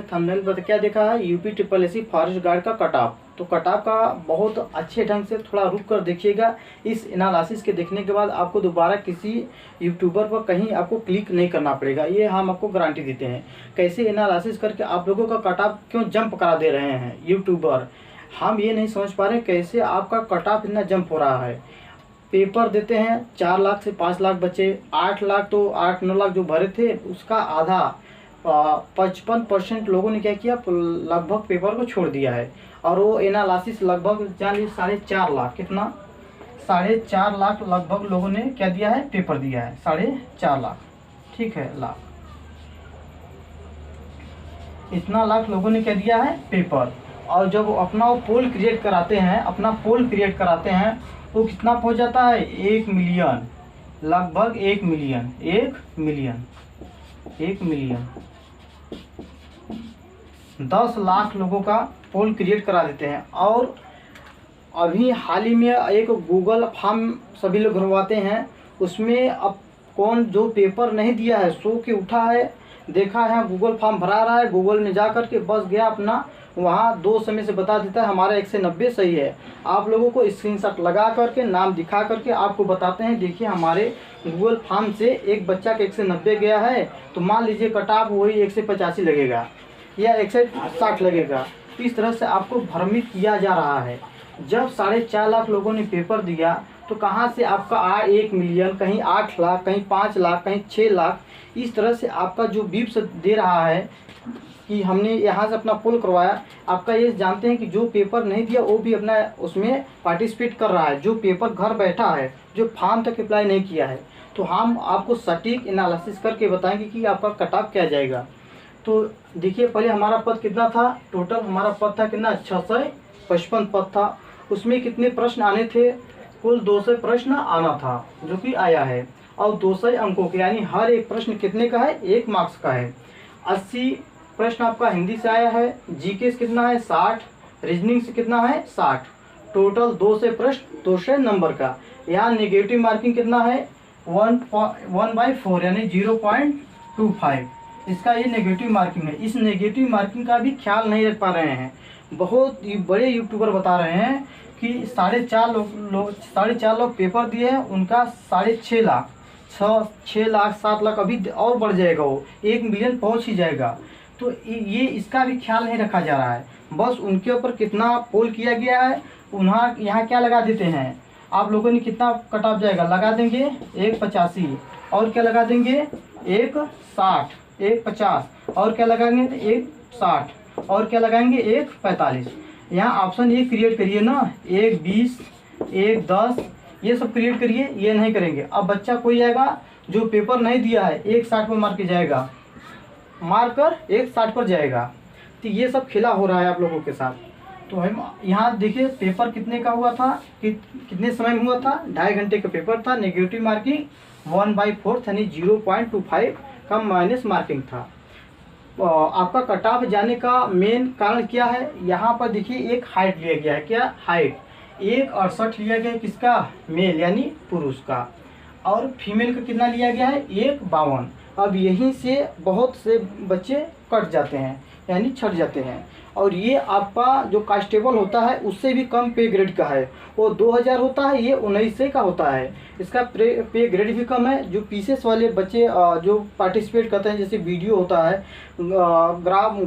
Thumbnail पर क्या देखा है, UP triple AC forest guard का कट ऑफ। तो कट ऑफ का बहुत अच्छे ढंग से थोड़ा रुक कर देखिएगा। इस एनालिसिस के देखने के बाद आपको दोबारा किसी यूट्यूबर पर कहीं आपको क्लिक नहीं करना पड़ेगा, ये हम आपको गारंटी देते हैं। कैसे एनालिसिस करके आप लोगों का कट ऑफ क्यों जंप करा दे रहे हैं यूट्यूबर, हम ये नहीं समझ पा रहे कैसे आपका कट ऑफ इतना जंप हो रहा है। पेपर देते हैं 4 लाख से 5 लाख बच्चे, 8 लाख तो 8-9 लाख जो भरे थे उसका आधा 55% लोगों ने क्या किया, लगभग पेपर को छोड़ दिया है। और वो एनालिसिस लगभग जान लीजिए 4.5 लाख, कितना 4.5 लाख लगभग लोगों ने क्या दिया है, पेपर दिया है 4.5 लाख, ठीक है लाख, इतना लाख लोगों ने क्या दिया है पेपर। और जब अपना वो पोल क्रिएट कराते हैं, अपना पोल क्रिएट कराते हैं, वो कितना पहुंच जाता है, 1 मिलियन, लगभग 1 मिलियन, 1 मिलियन 10 लाख लोगों का पोल क्रिएट करा देते हैं। और अभी हाल ही में एक गूगल फॉर्म सभी लोग भरवाते हैं, उसमें अब कौन जो पेपर नहीं दिया है सो के उठा है, देखा है गूगल फॉर्म भरा रहा है, गूगल में जा कर के बस गया अपना, वहाँ 2 समय से बता देता है हमारा 190 सही है। आप लोगों को स्क्रीनशॉट लगा करके नाम दिखा करके आपको बताते हैं, देखिए हमारे गूगल फॉर्म से एक बच्चा के 190 गया है, तो मान लीजिए कट ऑफ वही 185 लगेगा या 160 लगेगा। इस तरह से आपको भ्रमित किया जा रहा है। जब 4.5 लाख लोगों ने पेपर दिया तो कहाँ से आपका 1 मिलियन, कहीं 8 लाख, कहीं 5 लाख, कहीं 6 लाख, इस तरह से आपका जो बीप्स दे रहा है कि हमने यहाँ से अपना पोल करवाया। आपका ये जानते हैं कि जो पेपर नहीं दिया वो भी अपना उसमें पार्टिसिपेट कर रहा है, जो पेपर घर बैठा है, जो फॉर्म तक अप्लाई नहीं किया है। तो हम आपको सटीक एनालिसिस करके बताएंगे कि आपका कट ऑफ क्या जाएगा। तो देखिए पहले हमारा पद कितना था, टोटल हमारा पद था कितना, 655 पद था। उसमें कितने प्रश्न आने थे, कुल 200 प्रश्न आना था, जो कि आया है। और 200 अंकों के, यानी हर एक प्रश्न कितने का है, 1 मार्क्स का है। 80 प्रश्न आपका हिंदी से आया है, जीके से कितना है 60, रीजनिंग से कितना है 60, टोटल 200 प्रश्न 200 नंबर का। यहाँ नेगेटिव मार्किंग कितना है 1/4 यानी 0.25, इसका ये नेगेटिव मार्किंग है। इस नेगेटिव मार्किंग का भी ख्याल नहीं रख पा रहे हैं। बहुत बड़े यूट्यूबर बता रहे हैं कि 4.5 लोग पेपर दिए हैं, उनका 6.5 लाख, 6 लाख 7 लाख अभी और बढ़ जाएगा, वो 1 मिलियन पहुंच ही जाएगा। तो ये इसका भी ख्याल नहीं रखा जा रहा है। बस उनके ऊपर कितना पोल किया गया है, उन्हें यहाँ क्या लगा देते हैं, आप लोगों ने कितना कट ऑफ जाएगा, लगा देंगे 185, और क्या लगा देंगे 160, 150, और क्या लगाएंगे 160, और क्या लगाएंगे 145। यहाँ ऑप्शन ये क्रिएट करिए ना, 120, 110, ये सब क्रिएट करिए, ये नहीं करेंगे। अब बच्चा कोई आएगा जो पेपर नहीं दिया है, 160 पर मार के जाएगा, मारकर 160 पर जाएगा। तो ये सब खेला हो रहा है आप लोगों के साथ। तो हम यहाँ देखिए पेपर कितने का हुआ था, कितने समय में हुआ था, 2.5 घंटे का पेपर था। नेगेटिव मार्किंग 1/4 यानी 0.25 का माइनस मार्किंग था। आपका कट ऑफ जाने का मेन कारण क्या है, यहाँ पर देखिए एक हाइट लिया गया है, क्या हाइट 1.68 लिया गया है, किसका, मेल यानी पुरुष का, और फीमेल का कितना लिया गया है 1.52। अब यहीं से बहुत से बच्चे कट जाते हैं यानी छट जाते हैं। और ये आपका जो कांस्टेबल होता है उससे भी कम पे ग्रेड का है, वो 2000 होता है, ये 1900 का होता है। इसका पे ग्रेड भी कम है। जो पीसेस वाले बच्चे जो पार्टिसिपेट करते हैं, जैसे वीडियो होता है, ग्राम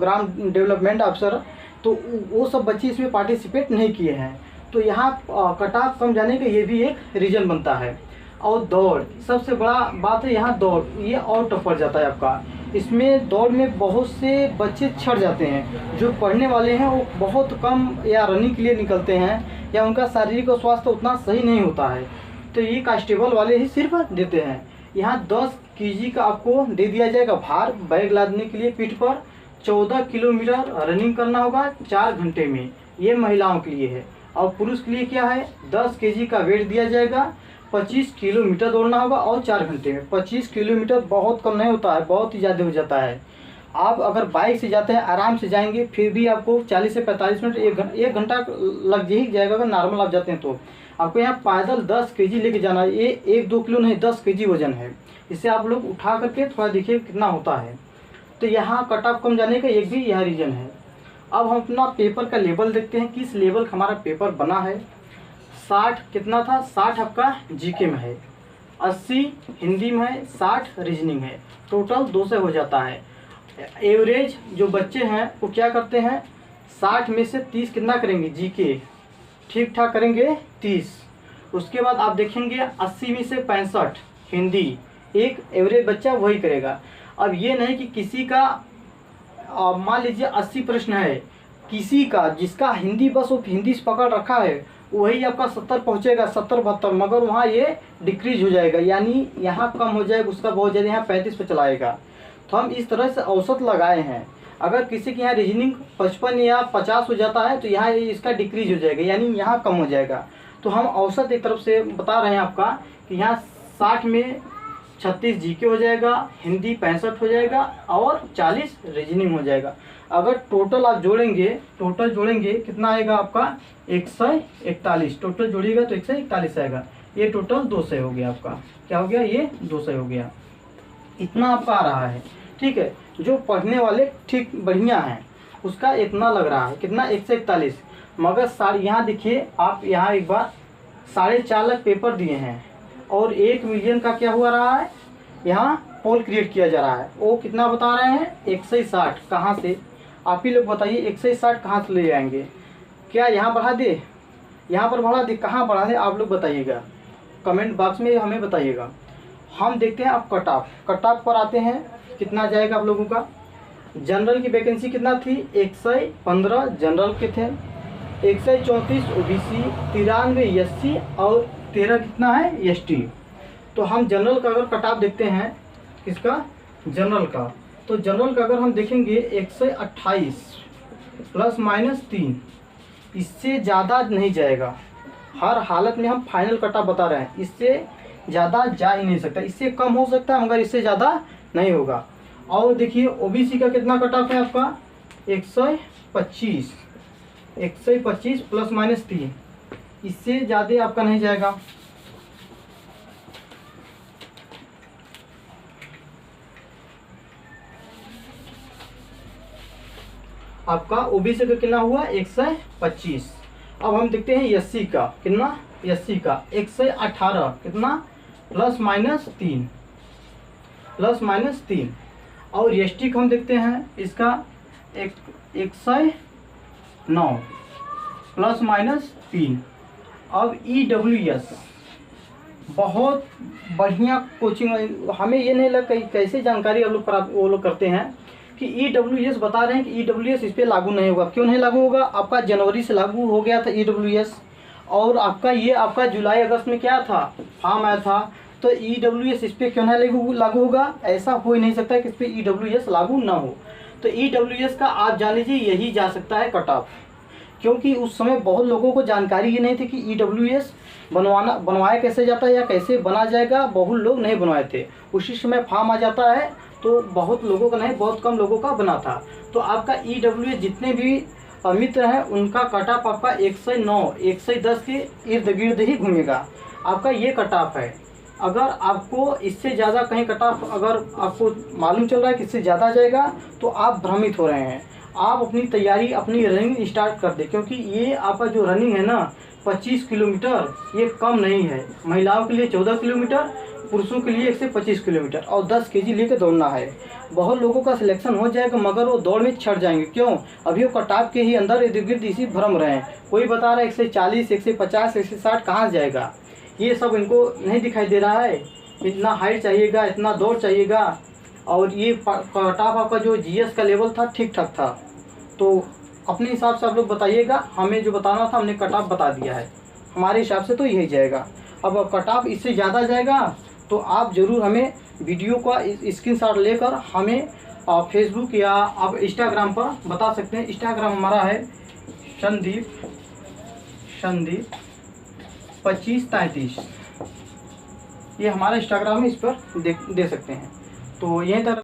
डेवलपमेंट अफसर, तो वो सब बच्चे इसमें पार्टिसिपेट नहीं किए हैं। तो यहाँ कट ऑफ कम जाने का ये भी एक रीज़न बनता है। और दौड़, सबसे बड़ा बात है यहाँ दौड़, ये और टफ पड़ जाता है आपका। इसमें दौड़ में बहुत से बच्चे छट जाते हैं, जो पढ़ने वाले हैं वो बहुत कम या रनिंग के लिए निकलते हैं, या उनका शारीरिक स्वास्थ्य उतना सही नहीं होता है, तो ये कांस्टेबल वाले ही सिर्फ देते हैं। यहाँ 10 kg का आपको दे दिया जाएगा भार, बैग लादने के लिए पीठ पर 14 किलोमीटर रनिंग करना होगा 4 घंटे में, ये महिलाओं के लिए है। और पुरुष के लिए क्या है, 10 kg का वेट दिया जाएगा, 25 किलोमीटर दौड़ना होगा और 4 घंटे में। 25 किलोमीटर बहुत कम नहीं होता है, बहुत ही ज़्यादा हो जाता है। आप अगर बाइक से जाते हैं, आराम से जाएंगे, फिर भी आपको 40 से 45 मिनट, 1 घंटा लग ही जाएगा अगर नॉर्मल आप जाते हैं तो। आपको यहाँ पैदल 10 kg लेके जाना है, ये 1-2 किलो नहीं 10 kg वजन है। इसे आप लोग उठा करके थोड़ा देखिए कितना होता है। तो यहाँ कट ऑफ कम जाने का एक भी यह रीज़न है। अब हम अपना पेपर का लेवल देखते हैं, किस लेवल का हमारा पेपर बना है। 60 कितना था, 60 आपका जीके में है, 80 हिंदी में है, 60 रीजनिंग है, टोटल 200 हो जाता है। एवरेज जो बच्चे हैं वो क्या करते हैं, 60 में से 30 कितना करेंगे, जीके ठीक ठाक करेंगे 30। उसके बाद आप देखेंगे 80 में से 65 हिंदी, एक एवरेज बच्चा वही करेगा। अब ये नहीं कि किसी का मान लीजिए 80 प्रश्न है, किसी का जिसका हिंदी बस वो हिंदी से पकड़ रखा है वही आपका 70 पहुँचेगा, 70-72, मगर वहाँ ये डिक्रीज हो जाएगा, यानी यहाँ कम हो जाएगा, उसका बहुत ज़्यादा यहाँ 35 पे चलाएगा। तो हम इस तरह से औसत लगाए हैं। अगर किसी के यहाँ रीजनिंग 55 या 50 हो जाता है तो यहाँ इसका डिक्रीज हो जाएगा, यानी यहाँ कम हो जाएगा। तो हम औसत एक तरफ से बता रहे हैं आपका कि यहाँ 60 में 36 जीके हो जाएगा, हिंदी 65 हो जाएगा और 40 रीजनिंग हो जाएगा। अगर टोटल आप जोड़ेंगे कितना आएगा आपका 141, टोटल जोड़िएगा तो 141 आएगा। ये टोटल 200 हो गया आपका, क्या हो गया, ये 200 हो गया, इतना आपका आ रहा है। ठीक है, जो पढ़ने वाले ठीक बढ़िया हैं उसका इतना लग रहा है, कितना 141, मगर यहाँ देखिए आप, यहाँ एक बार 4.5 लाख पेपर दिए हैं और 1 मिलियन का क्या हुआ रहा है, यहाँ पोल क्रिएट किया जा रहा है। वो कितना बता रहे हैं, 160, कहाँ से, आप ही लोग बताइए 160 कहाँ से ले आएंगे, क्या यहाँ बढ़ा दे, यहाँ पर बढ़ा दे, कहाँ बढ़ा दे, आप लोग बताइएगा, कमेंट बॉक्स में हमें बताइएगा। हम देखते हैं आप कट ऑफ पर आते हैं, कितना जाएगा आप लोगों का। जनरल की वैकेंसी कितना थी, 115 जनरल के थे, 134 ओबीसी, 93 एससी और 13 कितना है एसटी। तो हम जनरल का अगर कट ऑफ देखते हैं, किसका, जनरल का, तो जनरल का अगर हम देखेंगे 128 ±3, इससे ज़्यादा नहीं जाएगा। हर हालत में हम फाइनल कट ऑफ बता रहे हैं, इससे ज़्यादा जा ही नहीं सकता, इससे कम हो सकता है मगर इससे ज़्यादा नहीं होगा। और देखिए ओबीसी का कितना कट ऑफ है आपका, 125 ±3, इससे ज़्यादा आपका नहीं जाएगा। आपका ओबीसी का कितना हुआ, 125। अब हम देखते हैं एससी का कितना, एससी का 118, कितना, ±3 और एसटी का हम देखते हैं इसका 109 ±3। अब ईडब्ल्यूएस बहुत बढ़िया कोचिंग, हमें ये नहीं लगा कैसे जानकारी वो लोग करते हैं कि ईडब्ल्यूएस बता रहे हैं कि ईडब्ल्यूएस इस पर लागू नहीं होगा। क्यों नहीं लागू होगा, आपका जनवरी से लागू हो गया था ईडब्ल्यूएस, और आपका ये आपका जुलाई अगस्त में क्या था, फॉर्म आया था, तो ईडब्ल्यूएस इस पर क्यों नहीं लागू होगा, ऐसा हो ही नहीं सकता कि इस पर ईडब्ल्यूएस लागू ना हो। तो ईडब्ल्यूएस का आप जान लीजिए यही जा सकता है कट ऑफ, क्योंकि उस समय बहुत लोगों को जानकारी ये नहीं थी कि ईडब्ल्यूएस बनवाया कैसे जाता है या कैसे बना जाएगा, बहुत लोग नहीं बनवाए थे। उसी समय फॉर्म आ जाता है तो बहुत लोगों का नहीं, बहुत कम लोगों का बना था। तो आपका ईडब्ल्यूएस जितने भी मित्र हैं उनका कट ऑफ आपका 109 110 के इर्द गिर्द ही घूमेगा, आपका ये कट ऑफ है। अगर आपको इससे ज़्यादा कहीं कट ऑफ अगर आपको मालूम चल रहा है कि इससे ज़्यादा जाएगा तो आप भ्रमित हो रहे हैं। आप अपनी तैयारी, अपनी रनिंग स्टार्ट कर दें, क्योंकि ये आपका जो रनिंग है ना 25 किलोमीटर, ये कम नहीं है। महिलाओं के लिए 14 किलोमीटर, पुरुषों के लिए 125 किलोमीटर और 10 kg लेकर दौड़ना है। बहुत लोगों का सिलेक्शन हो जाएगा मगर वो दौड़ में छट जाएंगे, क्यों, अभी वो कट ऑफ के ही अंदर इर्द गिर्द इसी भ्रम रहे हैं। कोई बता रहा है 140 150 160 कहाँ जाएगा, ये सब इनको नहीं दिखाई दे रहा है। इतना हाइट चाहिएगा, इतना दौड़ चाहिएगा, और ये कट ऑफ आपका जो जीएस का लेवल था ठीक ठाक था। तो अपने हिसाब से आप लोग बताइएगा, हमें जो बताना था हमने कट ऑफ बता दिया है, हमारे हिसाब से तो यही जाएगा। अब कट ऑफ इससे ज़्यादा जाएगा तो आप ज़रूर हमें वीडियो का स्क्रीनशॉट लेकर हमें फेसबुक या आप इंस्टाग्राम पर बता सकते हैं। इंस्टाग्राम हमारा है संदीप 2533, ये हमारा इंस्टाग्राम है, इस पर दे सकते हैं। तो यहीं तक